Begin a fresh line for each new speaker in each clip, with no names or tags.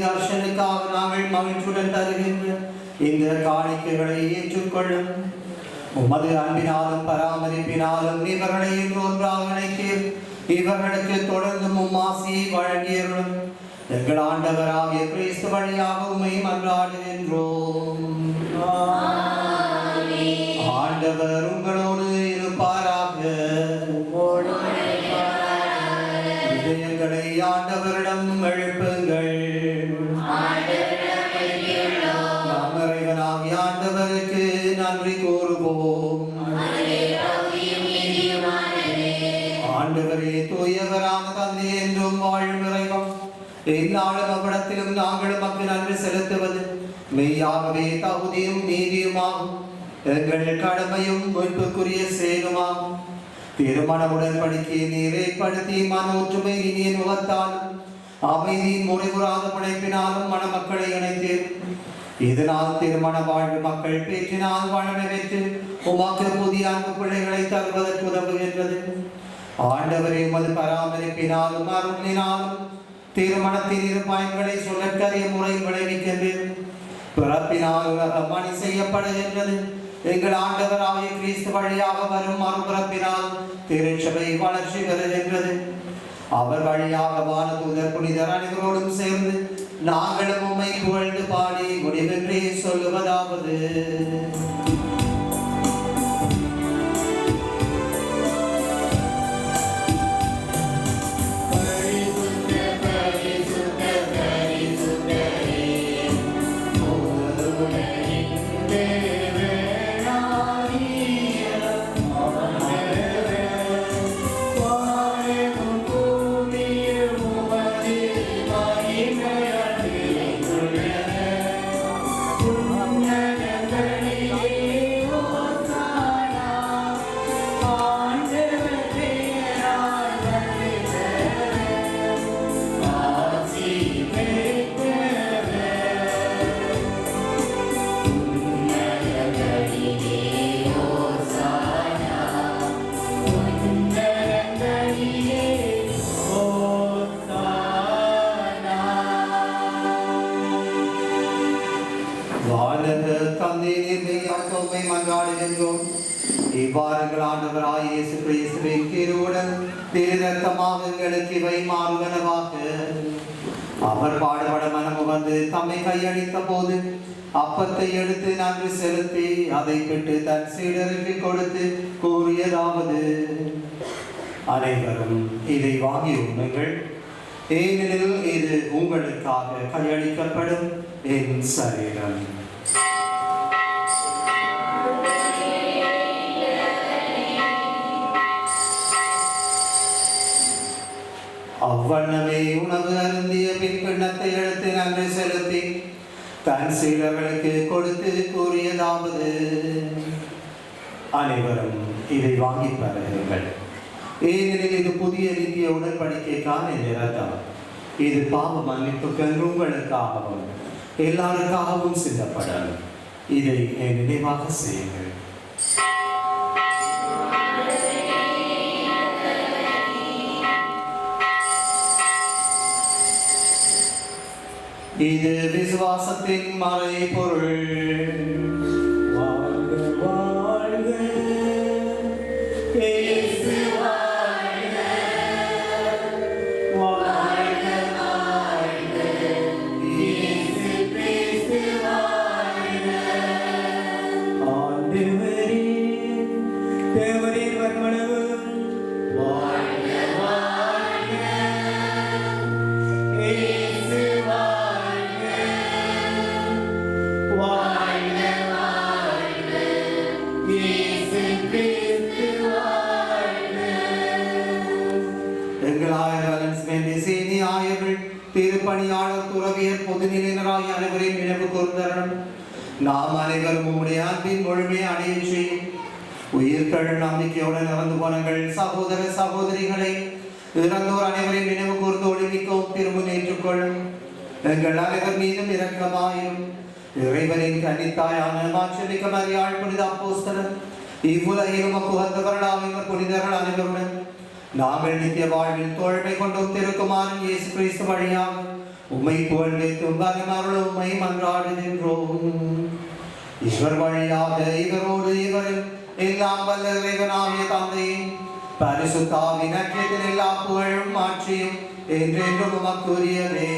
தர்ஷனுக்காக நாங்கள் மகிழ்ச்சியுடன் தருகின்ற இந்த காணிக்கைகளை ஏற்றுக்கொள்ளும். உமது அன்பினாலும் பராமரிப்பினாலும் இவர்களை ஒன்றாக இணைத்தீர். இவர்களுக்கு தொடர்ந்து ஆசியை வழங்கியவர்களும் எங்கள் ஆண்டவராகிய கிறிஸ்து வழியாக உம்மை மன்றாடுகின்றோம். ஆண்டவர் உங்களோடு இருப்பாராக. இதயங்களை ஆண்டவரிடம் எழுப்புங்கள். நாம் இறைவனாகிய ஆண்டவருக்கு நன்றி கூறுவோம். ஆண்டவரே தூயவரான தந்தை என்றும் வாழும் இறைவன், எந்நாளும் அவ்விடத்திலும் நாங்கள் மக்கள் நன்றி செலுத்துவது மெய்யாகவே தகுதியும் நீதியுமாகும். எங்கள் கடமையும் மீட்புக்குரிய செயலுமாகும். திருமண உடன்படிக்கையை நிறைவேற்றி மன ஒற்றுமை இனிய முகத்தாலும் அமைதியின் முறைகுறாத படைப்பினாலும் மணமக்களை இணைத்தீர். இதனால் திருமண வாழ்வு மக்கள் பேற்றினால் வளமை பெற்று உமக்கு புதிய அன்பு பிள்ளைகளை தருவதற்கு உதவுகின்றது. ஆண்டவரே உமது பராமரிப்பினாலும் அருளினாலும் திருமணத்தின் இரு பயன்களை சொல்லற்கரிய முறையில் விளைவிக்கின்றது. பிறப்பினால் உலகம் பணி செய்யப்படுகின்றது. எங்கள் ஆண்டவராகிய கிறிஸ்து வழியாக வரும் மறுபிறப்பினால் திருச்சபை வளர்ச்சி பெறுகின்றது. அவர் வழியாக வானதூதர் புனிதர் அனைவரோடும் சேர்ந்து நாங்களும் உம்மை புகழ்ந்து பாடி முடிவின்றி சொல்லுவதாவது: இவ்வாறுங்கள் ஆண்டவராய் இயேசு கிறிஸ்துவின் கிருபையுடன் திருரத்தமாக எங்களுக்கு இவை மாறுவனவாக. அவர் பாடுபட மனமுவந்து தம்மை கையளித்த போது அப்பத்தை எடுத்து நன்றி செலுத்தி அதை பெற்று தன் சீடருக்கு கொடுத்து கூறியதாவது: அனைவரும் இதை வாங்கி உண்ணுங்கள், ஏனெனில் இது உங்களுக்காக கையளிக்கப்படும் என் சரீரம். அவ்வண்ணமே உணவு அருந்திய பின் கிண்ணத்தை எடுத்து நன்றி செலுத்தி தன் சீடர்களுக்கு கொடுத்து கூறியதாவது: அனைவரும் இதை வாங்கி பருகுங்கள், ஏனெனில் இது புதிய நித்திய உடன்படிக்கைக்கான இரத்தம். இது பாவ மன்னிப்புக்கென்று உங்களுக்காகவும் எல்லாருக்காகவும் சிந்தப்படும். இதை என் நினைவாக செய்யுங்கள். இது விசுவாசத்தின் மறைபொருள். வாழ்க வாழ்க இயேசு வாழ்க, வாழ்க வாழ்க இயேசு கிறிஸ்து வாழ்க. ஆண்டவரே தேவரீர் வருமளவு வாழ்க வாழ்க இயேசு திருப்பணியாளர் துறவியர் பொதுநிலையினராகிய அனைவரையும் நினைவு கூர்ந்தரணும். நாம் அனைவரும் உம்முடைய அன்பின் முழுமையை அடைய செய்யும். உயிர்கள் நம்பிக்கையுடன் இறந்து போனங்கள் சகோதர சகோதரிகளை இறந்தோர் அனைவரையும் நினைவு கூர்ந்து ஒளிமிக்கவும் திரும்ப ஏற்றுக்கொள்ளும். எங்கள் அனைவர் மீதும் இரக்கமாயும். இறைவனின் கன்னித்தாயான மாட்சிமிக்க மரியாள் புனித அப்போஸ்தலர் இவ்வுலகிலும் உகந்தவர்களாக புனிதர்கள் அனைவருடன் நாங்கள் நித்திய வாழ்வில் தோழமை கொண்டும் திருக்குமாரன் இயேசு கிறிஸ்து வழியாக உம்மை புகழ்ந்தேத்தும் வரிமருளும் உம்மை மன்றாடுகின்றோம். ஈஸ்வர் வழியாக இவரோடு இவரில் எல்லாம் வல்ல இறைவனாகிய தந்தையும் பரிசுத்த ஆவியின் ஐக்கியத்தில் எல்லா புகழும் ஆட்சியும் என்றென்றும் உமக்குரியதே.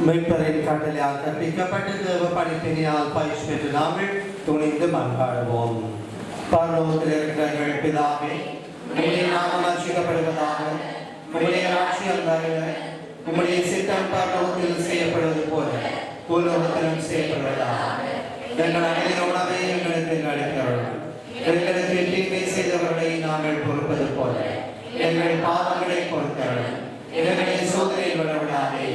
மெய்ப்பரின் கட்டளையால் கற்பிக்கப்பட்டு தேவ படிப்பினால் பயிற்சி பெற்று நாங்கள் துணிந்து மன்றாடுவோம். பரலோகத்தில் இருக்கிற எங்கள் பிதாவே, உம்முடைய நாமம் அர்ச்சிக்கப்படுவதாக, உம்முடைய ராஜ்யம் வருக, உம்முடைய சித்தம் பரலோகத்தில் செய்யப்படுவது போல பூலோகத்திலும் செய்யப்படுவதாக. எங்கள் அனைத்து உணவை எங்களுக்கு அளிக்கிறோம். எங்களுக்கு தீமை செய்தவர்களை நாங்கள் பொறுப்பது போல எங்கள் பாவங்களை பொறுத்தவர்கள் எங்களை சோதனை விடவிடாதே,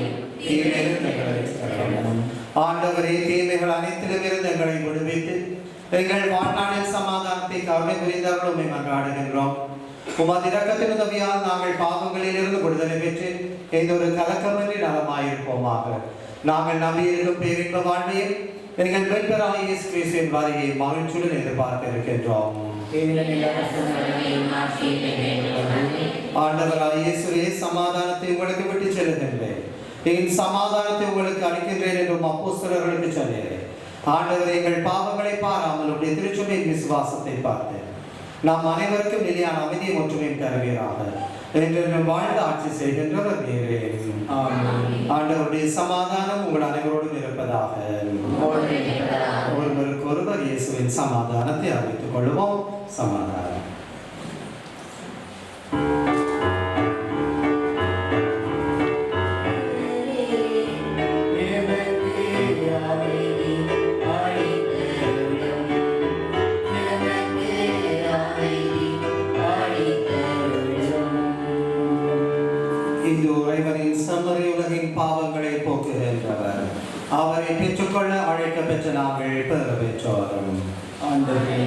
ஆண்டவரே, தீமைகள் அனைத்திலும் இருந்து எங்களை விடுவித்து எங்கள் வாழ்நாளில் சமாதானத்தை கருணை புரிந்தவர்கள் உம்மை மன்றாடுகின்றோம். உமது இரக்கத்தின் உதவியால் நாங்கள் பாவங்களில் இருந்து விடுதலை பெற்று எந்த ஒரு கலக்கமின்றி நலமாயிருப்போமாக. நாங்கள் நம்பியிருக்கும் பேரின்ப வாழ்வையும் எங்கள் மீட்பராகிய இயேசு கிறிஸ்துவின் வருகையை மகிழ்ச்சியுடன் எதிர்பார்க்க இருக்கின்றோம். ஆண்டவராகிய இயேசுவே, சமாதானத்தை உங்களுக்கு விட்டு செல்லுகின்றேன், என் சமாதானத்தை உங்களுக்கு அளிக்கின்றேன் என்றும் அப்போஸ்தலர்களுக்கு சொன்னேன். ஆண்டவர், எங்கள் பாவங்களை பாராமல் உடைய திருச்சபையின் விசுவாசத்தை பார்த்து நாம் அனைவருக்கும் நிலையான அமைதியை ஒற்றுமையும் தருவீராக. என்றென்றும் வாழ்ந்து ஆட்சி செய்கின்றவர் நீரே. ஆண்டவருடைய சமாதானம் உங்கள் அனைவரோடும் இருப்பதாக. ஒருவருக்கு ஒருவர் இயேசுவின் சமாதானத்தை அறிவித்துக் கொள்வோம். சமாதானம். பாவங்களை போக்குகின்றவர், அவரை பெற்றுக்கொள்ள அழைக்க பெற்ற நாங்கள் பெற பெற்றோரும். ஆண்டவரே,